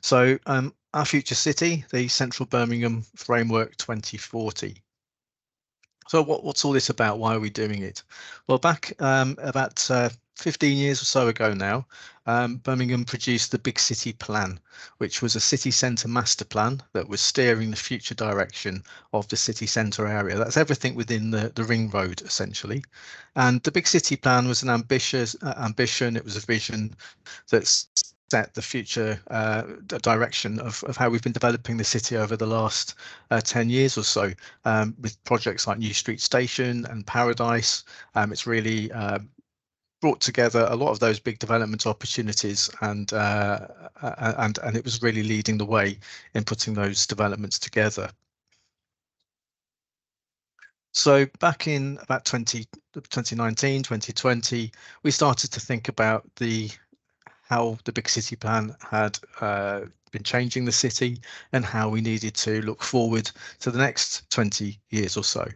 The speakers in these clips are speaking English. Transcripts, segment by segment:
So our future city, the Central Birmingham Framework 2040. So what's all this about? Why are we doing it? Well, back about 15 years or so ago now, Birmingham produced the Big City Plan, which was a city centre master plan that was steering the future direction of the city centre area. That's everything within the ring road, essentially. And the Big City Plan was an ambitious ambition. It was a vision that's set the future direction of how we've been developing the city over the last 10 years or so, with projects like New Street Station and Paradise. It's really brought together a lot of those big development opportunities, and it was really leading the way in putting those developments together. So back in about 2019, 2020, we started to think about how the Big City Plan had been changing the city and how we needed to look forward to the next 20 years or so.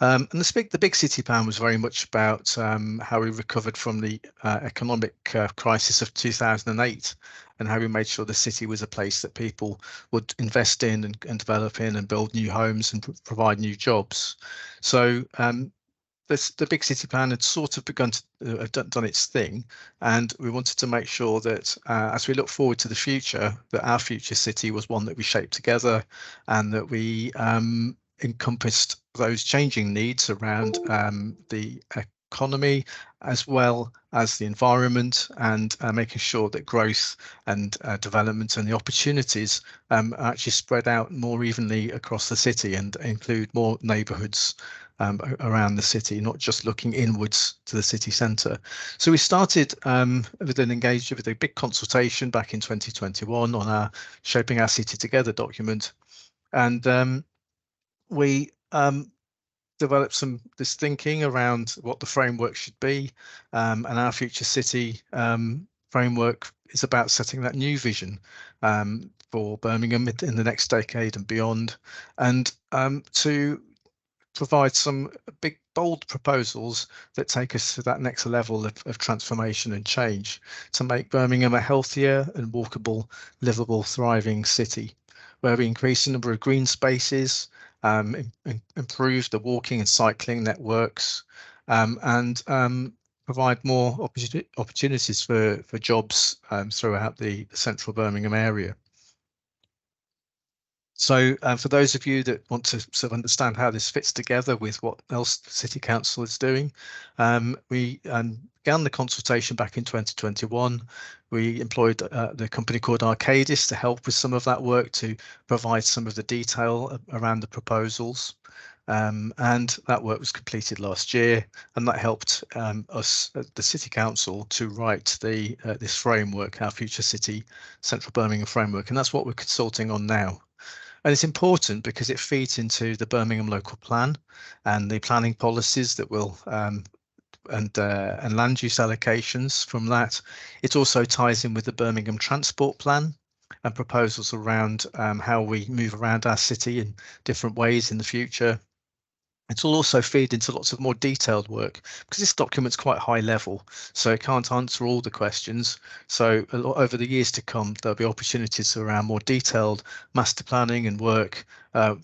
And the Big City Plan was very much about how we recovered from the economic crisis of 2008 and how we made sure the city was a place that people would invest in and develop in and build new homes and provide new jobs. So the Big City Plan had sort of begun to done its thing, and we wanted to make sure that as we look forward to the future, that our future city was one that we shaped together, and that we encompassed those changing needs around the economy as well as the environment, and making sure that growth and development and the opportunities are actually spread out more evenly across the city and include more neighbourhoods around the city, not just looking inwards to the city centre. So we started with a big consultation back in 2021 on our Shaping Our City Together document, and we developed this thinking around what the framework should be, and our future city framework is about setting that new vision for Birmingham in the next decade and beyond, and to provide some big, bold proposals that take us to that next level of transformation and change to make Birmingham a healthier and walkable, livable, thriving city, where we increase the number of green spaces, improve the walking and cycling networks, and provide more opportunities for jobs throughout the central Birmingham area. So for those of you that want to sort of understand how this fits together with what else the City Council is doing, we began the consultation back in 2021. We employed the company called Arcadis to help with some of that work, to provide some of the detail around the proposals. And that work was completed last year, and that helped us at the City Council to write this framework, our Future City Central Birmingham Framework, and that's what we're consulting on now. And it's important because it feeds into the Birmingham local plan and the planning policies that will and land use allocations from that. It also ties in with the Birmingham transport plan and proposals around how we move around our city in different ways in the future. It will also feed into lots of more detailed work because this document's quite high level, so it can't answer all the questions. So over the years to come, there'll be opportunities around more detailed master planning and work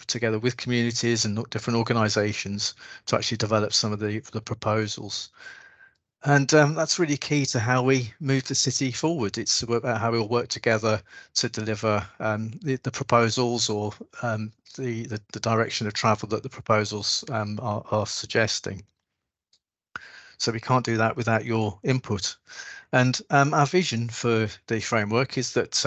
together with communities and different organisations to actually develop some of the proposals. And that's really key to how we move the city forward. It's about how we'll work together to deliver the proposals or the direction of travel that the proposals are suggesting. So we can't do that without your input. And our vision for the framework is that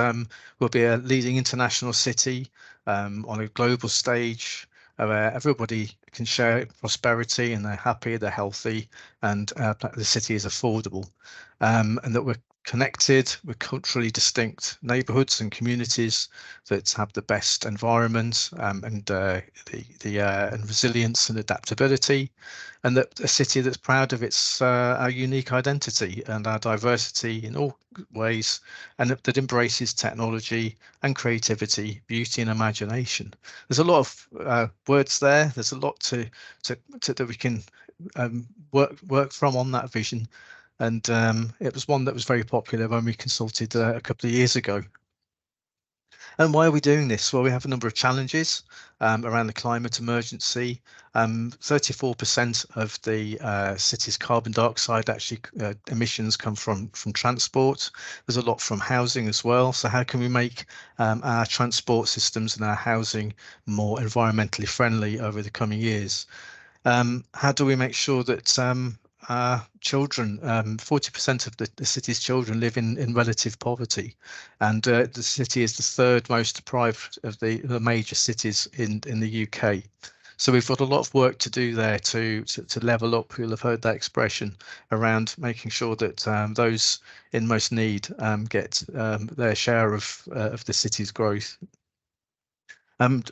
we'll be a leading international city on a global stage, where everybody can share prosperity and they're happy, they're healthy, and the city is affordable, and that we're connected with culturally distinct neighbourhoods and communities that have the best environment and resilience and adaptability, and that a city that's proud of its our unique identity and our diversity in all ways, and that embraces technology and creativity, beauty and imagination. There's a lot of words there. There's a lot that we can work from on that vision. And it was one that was very popular when we consulted a couple of years ago. And why are we doing this? Well, we have a number of challenges around the climate emergency. 34% of the city's carbon dioxide actually emissions come from transport. There's a lot from housing as well. So how can we make our transport systems and our housing more environmentally friendly over the coming years? How do we make sure that children, 40% of the city's children live in relative poverty, and the city is the third most deprived of the major cities in the UK. So we've got a lot of work to do there to level up. You'll have heard that expression around making sure that those in most need get their share of the city's growth. Um,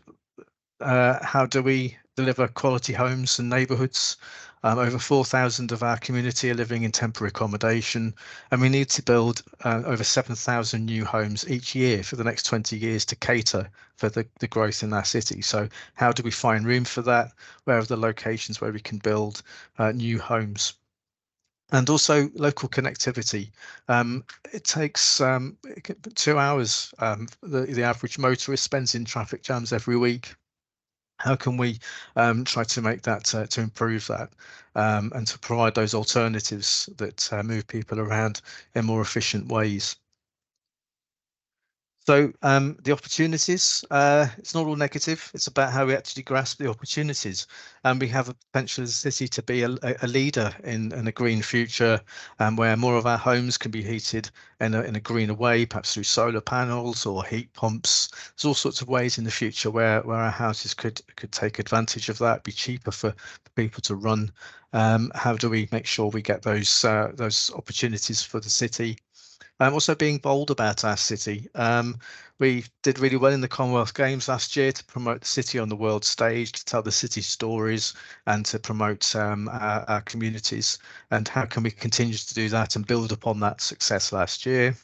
how do we deliver quality homes and neighbourhoods? Over 4,000 of our community are living in temporary accommodation, and we need to build over 7,000 new homes each year for the next 20 years to cater for the growth in our city. So how do we find room for that? Where are the locations where we can build new homes? And also local connectivity. It takes 2 hours. The average motorist spends in traffic jams every week. How can we try to make that to improve that and to provide those alternatives that move people around in more efficient ways? So the opportunities, it's not all negative. It's about how we actually grasp the opportunities. And we have a potential as a city to be a leader in a green future, where more of our homes can be heated in a greener way, perhaps through solar panels or heat pumps. There's all sorts of ways in the future where our houses could take advantage of that, be cheaper for people to run. How do we make sure we get those opportunities for the city? Also being bold about our city. We did really well in the Commonwealth Games last year to promote the city on the world stage, to tell the city stories and to promote our communities. And how can we continue to do that and build upon that success last year?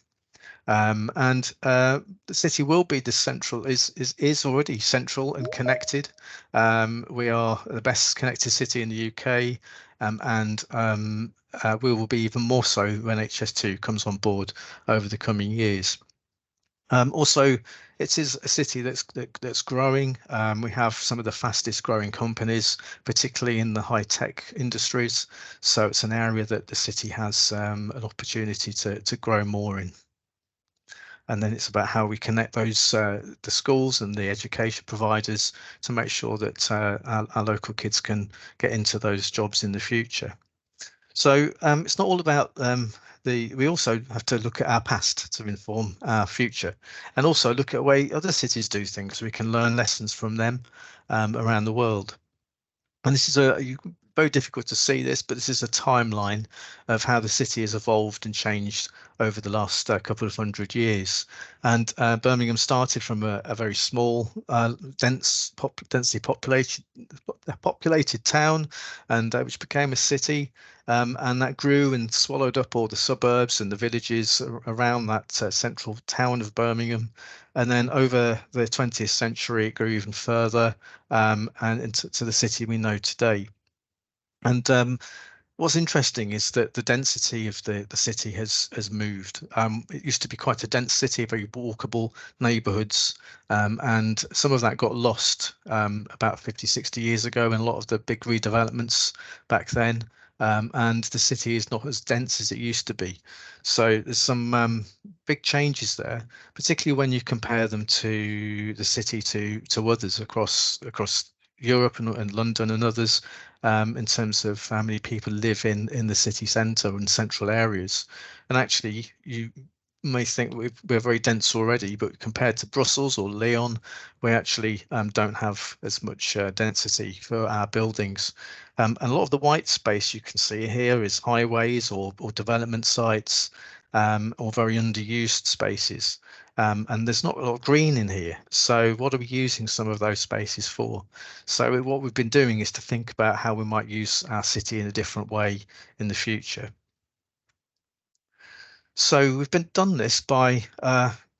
And the city will be the central is already central and connected. We are the best connected city in the UK, and we will be even more so when HS2 comes on board over the coming years. Also, it is a city that's growing. We have some of the fastest growing companies, particularly in the high tech industries. So it's an area that the city has an opportunity to grow more in. And then it's about how we connect those the schools and the education providers to make sure that our local kids can get into those jobs in the future. So it's not all about we also have to look at our past to inform our future, and also look at the way other cities do things so we can learn lessons from them around the world. And this is very difficult to see this, but this is a timeline of how the city has evolved and changed over the last couple of 100 years. And Birmingham started from a very small, densely populated town, and which became a city. And that grew and swallowed up all the suburbs and the villages around that central town of Birmingham. And then over the 20th century, it grew even further and into the city we know today. And what's interesting is that the density of the city has moved. It used to be quite a dense city, very walkable neighborhoods, and some of that got lost about 50, 60 years ago in a lot of the big redevelopments back then. And the city is not as dense as it used to be. So there's some big changes there, particularly when you compare them to the city to others across Europe and London and others, in terms of how many people live in the city centre and central areas. And actually, you may think we're very dense already, but compared to Brussels or Lyon, we actually don't have as much density for our buildings. And a lot of the white space you can see here is highways or development sites, or very underused spaces. And there's not a lot of green in here. So what are we using some of those spaces for? So what we've been doing is to think about how we might use our city in a different way in the future. So we've done this by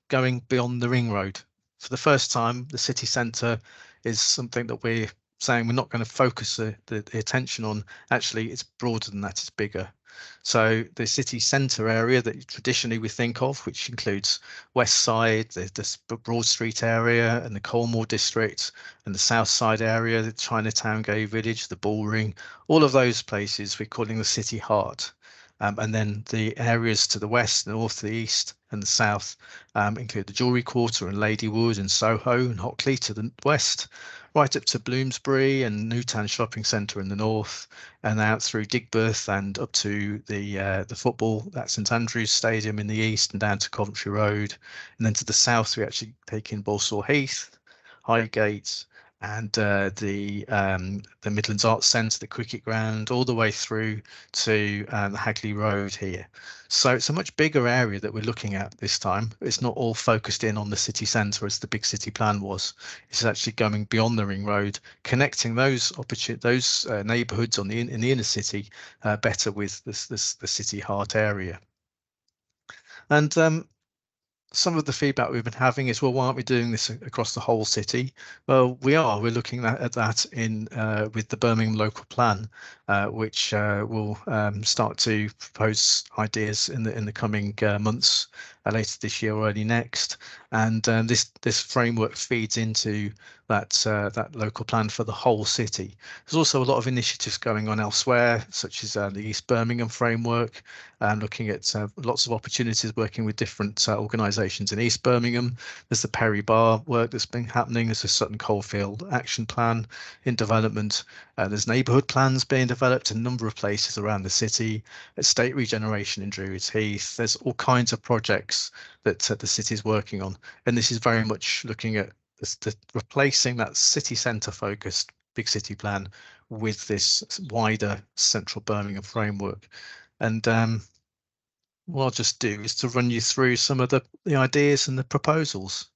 going beyond the ring road. For the first time, the city centre is something that we're saying we're not going to focus the attention on. Actually, it's broader than that, it's bigger. So the city centre area that traditionally we think of, which includes West Side, the Broad Street area and the Colmore district, and the South Side area, the Chinatown Gay Village, the Bullring, all of those places we're calling the city heart. And then the areas to the west, the north, the east, and the south include the Jewellery Quarter and Ladywood and Soho and Hockley to the west, right up to Bloomsbury and Newtown Shopping Centre in the north, and out through Digbeth and up to the football at St Andrew's Stadium in the east and down to Coventry Road, and then to the south we actually take in Balsall Heath, Highgate, and the Midlands Arts Centre, the cricket ground, all the way through to the Hagley Road here. So it's a much bigger area that we're looking at this time. It's not all focused in on the city centre as the big city plan was. It's actually going beyond the ring road, connecting those neighbourhoods in the inner city better with the city heart area. And some of the feedback we've been having is, well, why aren't we doing this across the whole city? Well, we are. We're looking at that in with the Birmingham local plan, which will start to propose ideas in the coming months, later this year or early next. And this framework feeds into that local plan for the whole city. There's also a lot of initiatives going on elsewhere, such as the East Birmingham framework, looking at lots of opportunities working with different organisations in East Birmingham. There's the Perry Bar work that's been happening. There's a Sutton Coldfield action plan in development. There's neighbourhood plans being developed in a number of places around the city. Estate regeneration in Druids Heath. There's all kinds of projects that the city is working on, and this is very much looking at replacing that city centre focused big city plan with this wider central Birmingham framework. And what I'll just do is to run you through some of the ideas and the proposals.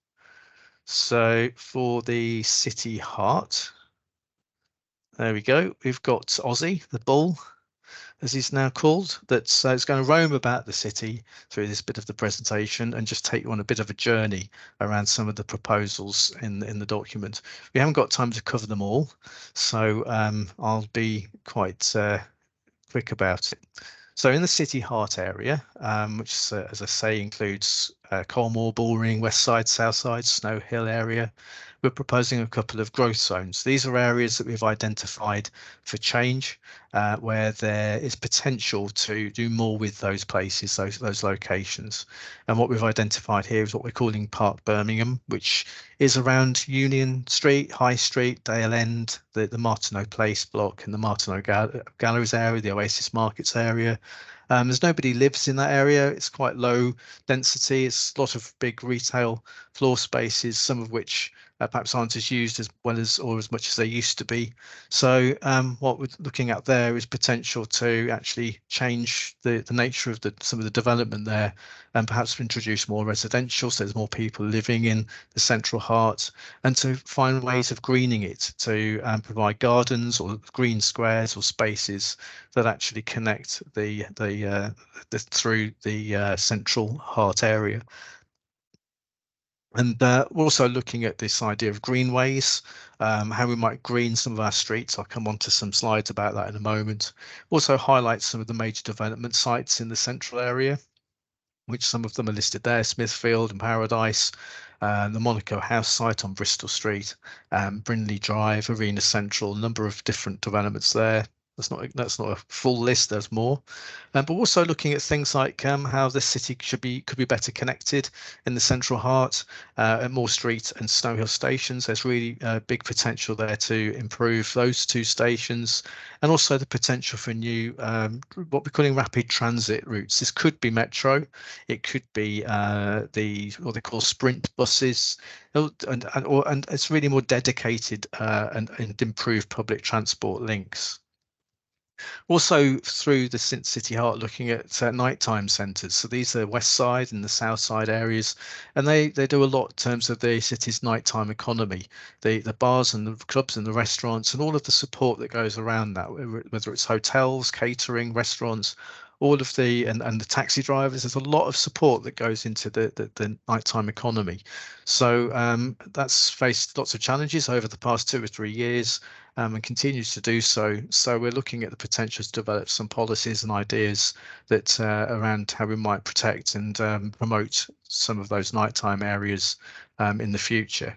So for the city heart, there we go. We've got Ozzy, the bull, as he's now called, that's it's going to roam about the city through this bit of the presentation and just take you on a bit of a journey around some of the proposals in the document. We haven't got time to cover them all, so I'll be quite quick about it. So in the city heart area, which as I say includes Colmore, Bullring, West Side, South Side, Snow Hill area, we're proposing a couple of growth zones. These are areas that we've identified for change, where there is potential to do more with those places, those locations. And what we've identified here is what we're calling Park Birmingham, which is around Union Street, High Street, Dale End, the Martineau Place block and the Martineau Galleries area, the Oasis Markets area. There's nobody lives in that area. It's quite low density. It's a lot of big retail floor spaces, some of which perhaps aren't as used as well as or as much as they used to be. So what we're looking at there is potential to actually change the nature of some of the development there, and perhaps introduce more residential, so there's more people living in the central heart, and to find ways of greening it to provide gardens or green squares or spaces that actually connect through the central heart area. And we're also looking at this idea of greenways, how we might green some of our streets. I'll come on to some slides about that in a moment. Also highlight some of the major development sites in the central area, which some of them are listed there: Smithfield and Paradise, the Monaco House site on Bristol Street, Brindley Drive, Arena Central, a number of different developments there. That's not a full list. There's more, but also looking at things like how the city could be better connected in the central heart, at Moore Street and Snow Hill stations. There's really big potential there to improve those two stations, and also the potential for new what we're calling rapid transit routes. This could be metro, it could be what they call sprint buses, and it's really more dedicated and improved public transport links. Also through the City Heart, looking at nighttime centres. So these are West Side and the South Side areas, and they do a lot in terms of the city's nighttime economy, the bars and the clubs and the restaurants and all of the support that goes around that, whether it's hotels, catering, restaurants, all of the and the taxi drivers. There's a lot of support that goes into the nighttime economy. So that's faced lots of challenges over the past 2 or 3 years. and continues to do so. So we're looking at the potential to develop some policies and ideas that around how we might protect and promote some of those nighttime areas in the future.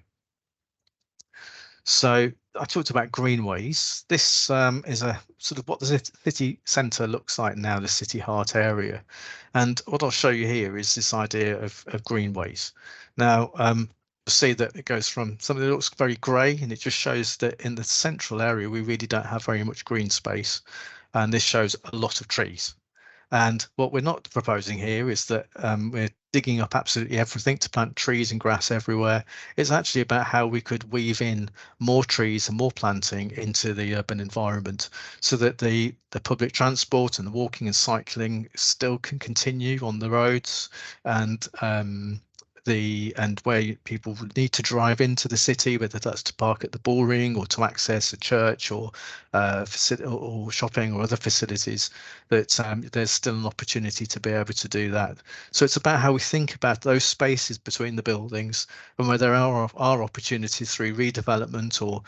So I talked about greenways. This is a sort of what the city centre looks like now, the city heart area. And what I'll show you here is this idea of greenways. Now, you'll see that it goes from something that looks very grey, and it just shows that in the central area, we really don't have very much green space. And this shows a lot of trees. And what we're not proposing here is that we're digging up absolutely everything to plant trees and grass everywhere. It's actually about how we could weave in more trees and more planting into the urban environment so that the public transport and the walking and cycling still can continue on the roads, and where people need to drive into the city, whether that's to park at the Bullring or to access a church or shopping or other facilities, that there's still an opportunity to be able to do that. So it's about how we think about those spaces between the buildings, and where there are opportunities through redevelopment or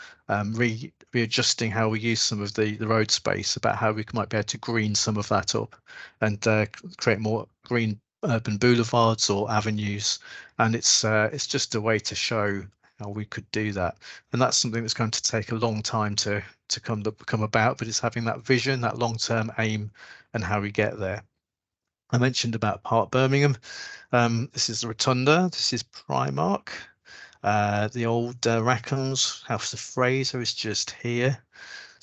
readjusting how we use some of the road space, about how we might be able to green some of that up and create more green urban boulevards or avenues. And it's just a way to show how we could do that. And that's something that's going to take a long time to come about, but it's having that vision, that long-term aim, and how we get there. I mentioned about Park Birmingham. This is the Rotunda. This is Primark. The old Rackham's House of Fraser is just here.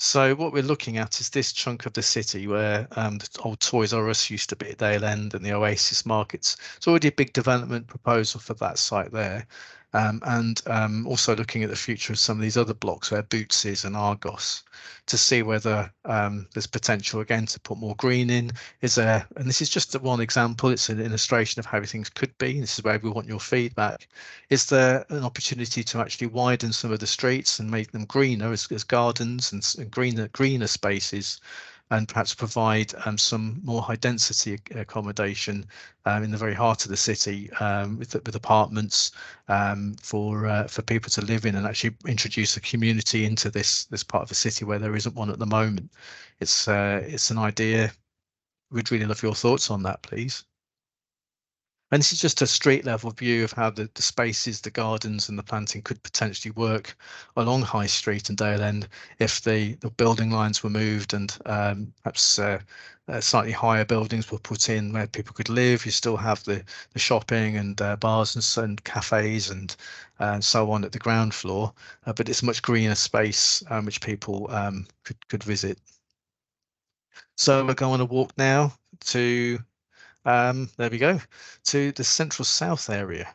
So what we're looking at is this chunk of the city where the old Toys R Us used to be at Dale End and the Oasis markets. It's already a big development proposal for that site there. And also looking at the future of some of these other blocks where Boots is and Argos, to see whether there's potential again to put more green in. And this is just one example, it's an illustration of how things could be. This is where we want your feedback. Is there an opportunity to actually widen some of the streets and make them greener as gardens and greener spaces, and perhaps provide some more high density accommodation in the very heart of the city, with apartments for people to live in, and actually introduce a community into this part of the city where there isn't one at the moment. It's an idea. We'd really love your thoughts on that, please. And this is just a street level view of how the spaces, the gardens and the planting could potentially work along High Street and Dale End if the building lines were moved, and perhaps slightly higher buildings were put in where people could live. You still have the shopping and bars and cafes and so on at the ground floor, but it's a much greener space which people could visit. So we're going to walk now to there we go, to the Central South area.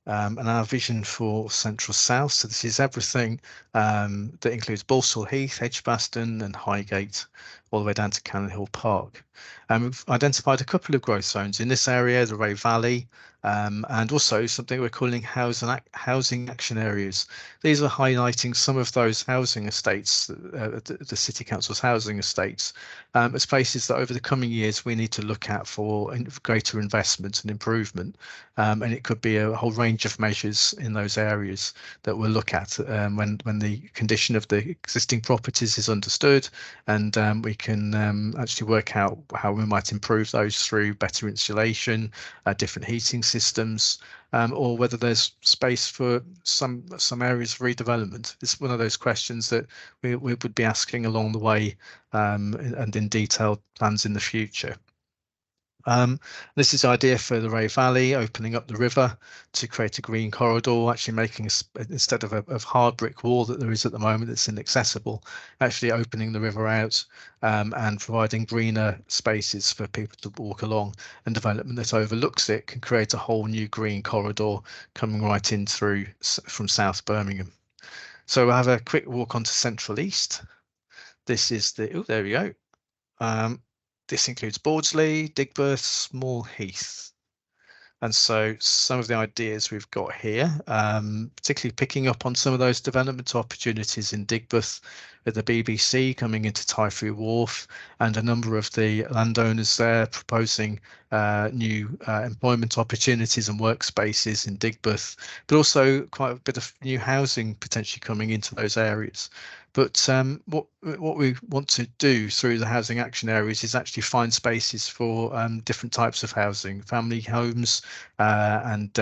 And our vision for Central South. So this is everything that includes Balsall Heath, Edgbaston and Highgate, all the way down to Cannon Hill Park. And we've identified a couple of growth zones in this area, the Ray Valley, and also something we're calling housing action areas. These are highlighting some of those housing estates, the City Council's housing estates, as places that over the coming years we need to look at for greater investment and improvement. And it could be a whole range of measures in those areas that we'll look at when the condition of the existing properties is understood, and we can actually work out how we might improve those through better insulation, different heating systems, or whether there's space for some areas of redevelopment. It's one of those questions that we would be asking along the way, and in detailed plans in the future. This is the idea for the Ray Valley, opening up the river to create a green corridor, actually making instead of a hard brick wall that there is at the moment that's inaccessible, actually opening the river out, and providing greener spaces for people to walk along, and development that overlooks it can create a whole new green corridor coming right in through from South Birmingham. So we'll have a quick walk onto Central East. This is there we go. This includes Bawdsley, Digbeth, Small Heath. And so some of the ideas we've got here, particularly picking up on some of those development opportunities in Digbeth with the BBC coming into Typhoon Wharf, and a number of the landowners there proposing new employment opportunities and workspaces in Digbeth, but also quite a bit of new housing potentially coming into those areas. But what we want to do through the housing action areas is actually find spaces for different types of housing, family homes, and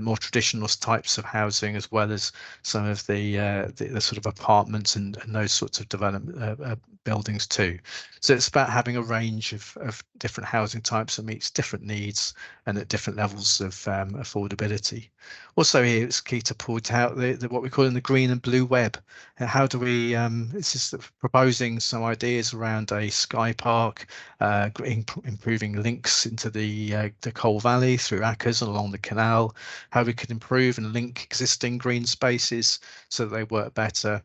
more traditional types of housing, as well as some of the sort of apartments and those sorts of development buildings too. So it's about having a range of different housing types that meets different needs and at different levels of affordability. Also, here it's key to point out what we call in the green and blue web. How do we? This is proposing some ideas around a sky park, improving links into the Coal Valley through Ackers and along the canal. How we could improve and link existing green spaces so that they work better,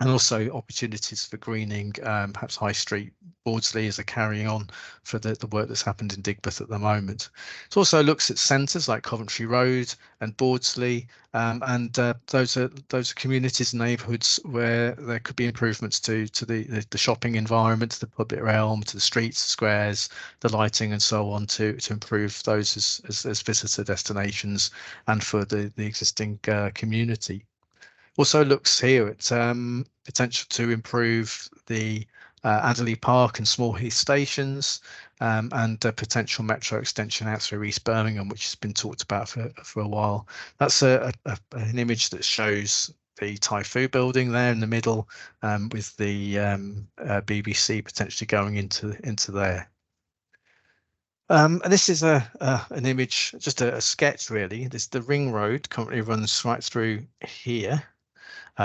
and also opportunities for greening, perhaps High Street, Bawdsley as a carrying on for the work that's happened in Digbeth at the moment. It also looks at centres like Coventry Road and Bawdsley, and those are communities and neighbourhoods where there could be improvements to the shopping environment, to the public realm, to the streets, squares, the lighting, and so on, to improve those as visitor destinations and for the existing community. Also looks here at potential to improve the Adderley Park and Small Heath stations, and a potential metro extension out through East Birmingham, which has been talked about for a while. That's an image that shows the Typhoon building there in the middle, with the BBC potentially going into there. And this is an image, just a sketch really. The ring road currently runs right through here.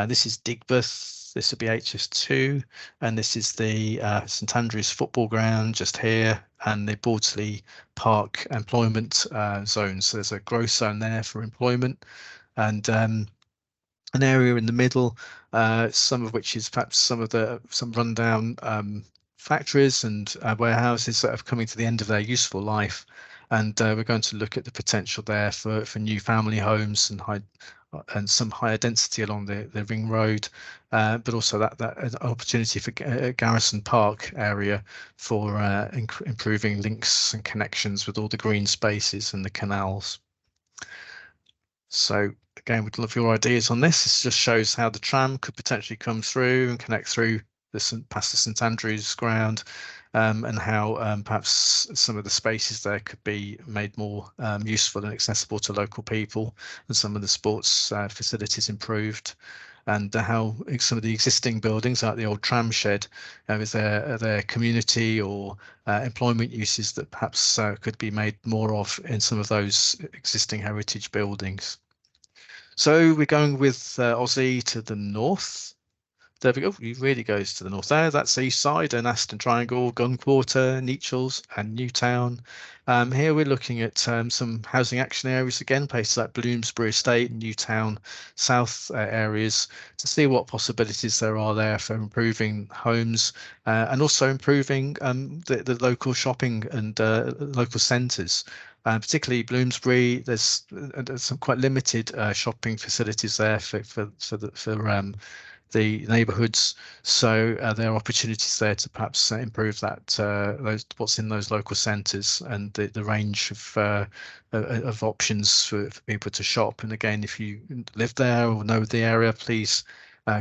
This is Digbeth, this would be HS2, and this is the St Andrews football ground just here, and the Bawdsley Park employment zone. So there's a growth zone there for employment, and an area in the middle, some of which is perhaps some rundown factories and warehouses that are coming to the end of their useful life. And we're going to look at the potential there for new family homes and some higher density along the ring road, but also that opportunity for Garrison Park area for improving links and connections with all the green spaces and the canals. So again, we'd love your ideas on this. This just shows how the tram could potentially come through and connect through past the St Andrews ground, and how perhaps some of the spaces there could be made more useful and accessible to local people, and some of the sports facilities improved, and how some of the existing buildings like the old tram shed is their community or employment uses that perhaps could be made more of in some of those existing heritage buildings. So we're going with Aussie to the north. There we go. It really goes to the north there. That's East Side and Aston Triangle, Gun Quarter, Nechells and Newtown. Here we're looking at some housing action areas again, places like Bloomsbury Estate and Newtown South areas, to see what possibilities there are there for improving homes, and also improving the local shopping and local centres. Particularly Bloomsbury, there's some quite limited shopping facilities there for the neighbourhoods, so there are opportunities there to perhaps improve that what's in those local centres and the range of options for people to shop. And again, if you live there or know the area, please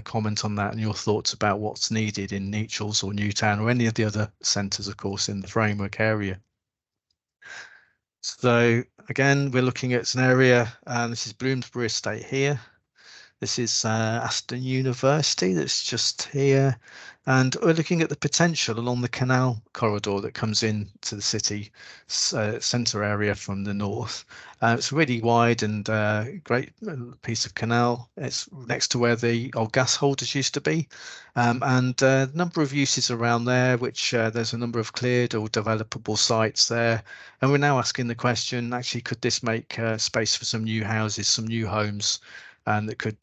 comment on that and your thoughts about what's needed in Nechells or Newtown or any of the other centres, of course, in the framework area. So again, we're looking at an area, this is Bloomsbury Estate here. This is Aston University that's just here, and we're looking at the potential along the canal corridor that comes in to the city centre area from the north. It's really wide and great piece of canal. It's next to where the old gas holders used to be, and a number of uses around there, which there's a number of cleared or developable sites there. And we're now asking the question, actually, could this make space for some new houses, some new homes, and that could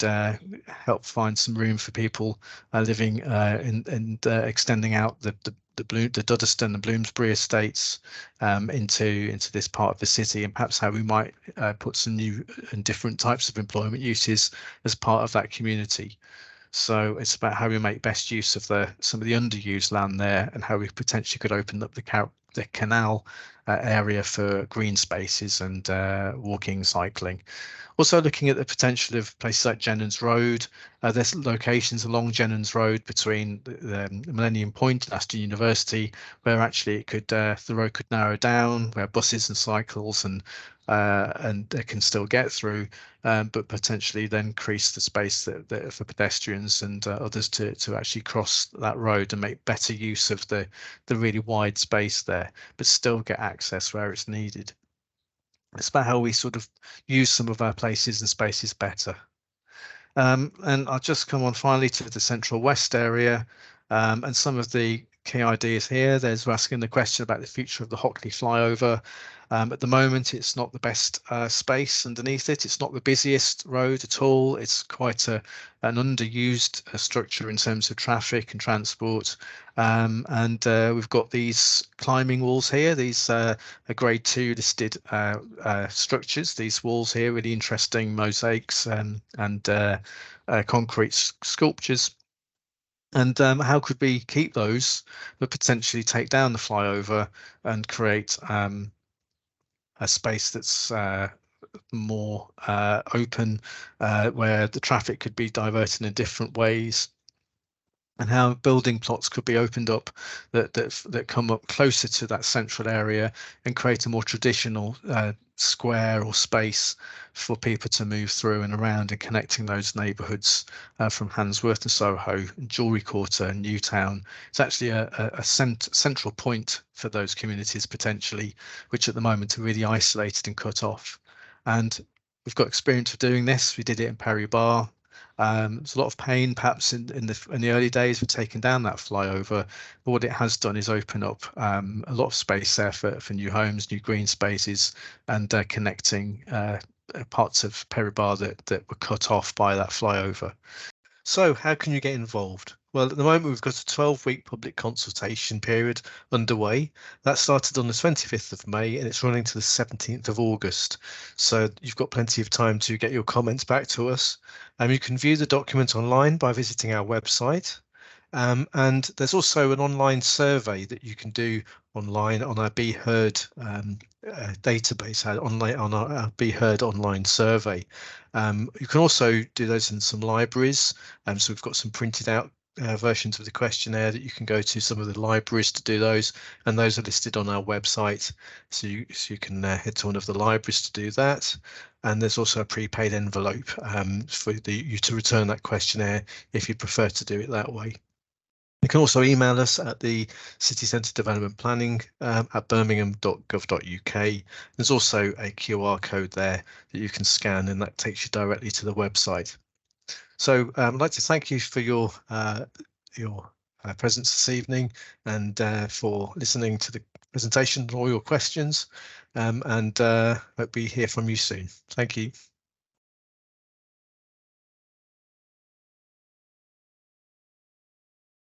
help find some room for people living and extending out the Duddeston and Bloomsbury estates into this part of the city, and perhaps how we might put some new and different types of employment uses as part of that community. So it's about how we make best use of some of the underused land there, and how we potentially could open up the the canal area for green spaces and walking, cycling. Also looking at the potential of places like Jennings Road. There's locations along Jennings Road between the Millennium Point and Aston University, where actually it could the road could narrow down, where buses and cycles and they can still get through, but potentially then increase the space for pedestrians and others to actually cross that road and make better use of the really wide space there, but still get access where it's needed. It's about how we sort of use some of our places and spaces better. And I'll just come on finally to the Central West area, and some of the key ideas here. There's asking the question about the future of the Hockley flyover. At the moment, it's not the best space underneath it. It's not the busiest road at all. It's quite an underused structure in terms of traffic and transport. And we've got these climbing walls here. These are grade 2 listed structures. These walls here, really interesting mosaics and concrete sculptures. And how could we keep those, but potentially take down the flyover and create a space that's more open, where the traffic could be diverted in different ways, and how building plots could be opened up that come up closer to that central area and create a more traditional square or space for people to move through and around, and connecting those neighbourhoods from Handsworth and Soho, and Jewellery Quarter and Newtown. It's actually a central point for those communities potentially, which at the moment are really isolated and cut off. And we've got experience of doing this. We did it in Perry Bar. There's a lot of pain perhaps in the early days of taking down that flyover, but what it has done is open up a lot of space there for new homes, new green spaces, and connecting parts of Perry Bar that were cut off by that flyover. So how can you get involved? Well, at the moment, we've got a 12-week public consultation period underway. That started on the 25th of May and it's running to the 17th of August. So you've got plenty of time to get your comments back to us. You can view the document online by visiting our website. And there's also an online survey that you can do online on our Be Heard database, on our Be Heard online survey. You can also do those in some libraries. So we've got some printed out versions of the questionnaire that you can go to some of the libraries to do those, and those are listed on our website. So you can head to one of the libraries to do that. And there's also a prepaid envelope for you to return that questionnaire if you prefer to do it that way. You can also email us at the City Centre Development Planning at birmingham.gov.uk. There's also a QR code there that you can scan, and that takes you directly to the website. So I'd like to thank you for your presence this evening, and for listening to the presentation and all your questions, and hope we hear from you soon. Thank you.